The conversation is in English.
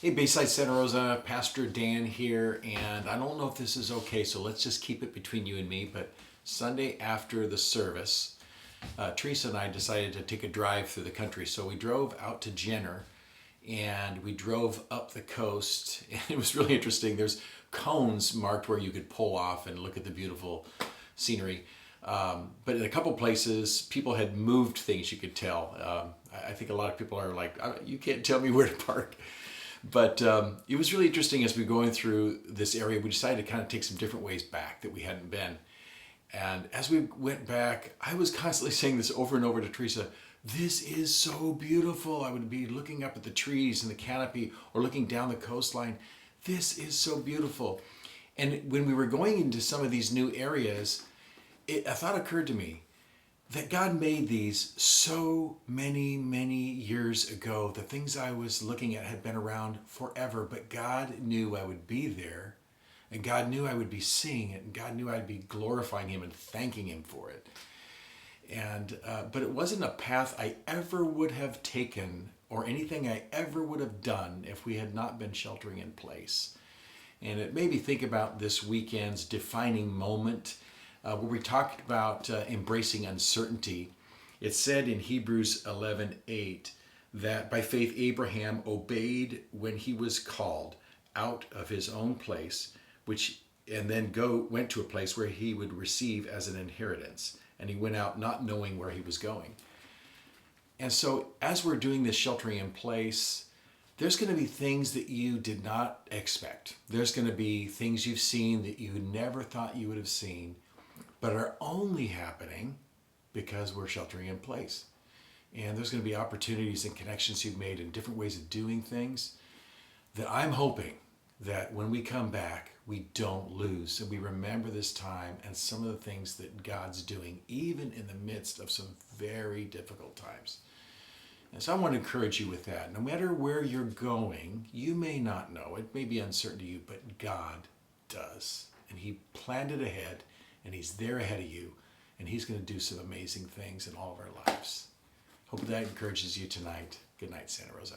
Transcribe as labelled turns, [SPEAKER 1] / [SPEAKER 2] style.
[SPEAKER 1] Hey, Bayside Santa Rosa, Pastor Dan here, and I don't know if this is okay, so let's just keep it between you and me. But Sunday after the service, Teresa and I decided to take a drive through the country. So we drove out to Jenner and we drove up the coast, and it was really interesting. There's cones marked where you could pull off and look at the beautiful scenery. But in a couple places, people had moved things, you could tell. I think a lot of people are like, you can't tell me where to park. But it was really interesting as we were going through this area. We decided to kind of take some different ways back that we hadn't been. And as we went back, I was constantly saying this over and over to Teresa. This is so beautiful. I would be looking up at the trees and the canopy or looking down the coastline. This is so beautiful. And when we were going into some of these new areas, a thought occurred to me that God made these so many, many years ago. The things I was looking at had been around forever, but God knew I would be there, and God knew I would be seeing it, and God knew I'd be glorifying Him and thanking Him for it. And but it wasn't a path I ever would have taken or anything I ever would have done if we had not been sheltering in place. And it made me think about this weekend's defining moment where we talked about embracing uncertainty. It said in Hebrews 11:8 that by faith Abraham obeyed when he was called out of his own place, and then went to a place where he would receive as an inheritance. And he went out not knowing where he was going. And so as we're doing this sheltering in place, there's going to be things that you did not expect. There's going to be things you've seen that you never thought you would have seen, but are only happening because we're sheltering in place. And there's going to be opportunities and connections you've made in different ways of doing things that I'm hoping that when we come back, we don't lose. And we remember this time and some of the things that God's doing, even in the midst of some very difficult times. And so I want to encourage you with that. No matter where you're going, you may not know. It may be uncertain to you, but God does. And He planned it ahead, and He's there ahead of you, and He's going to do some amazing things in all of our lives. Hope that encourages you tonight. Good night, Santa Rosa.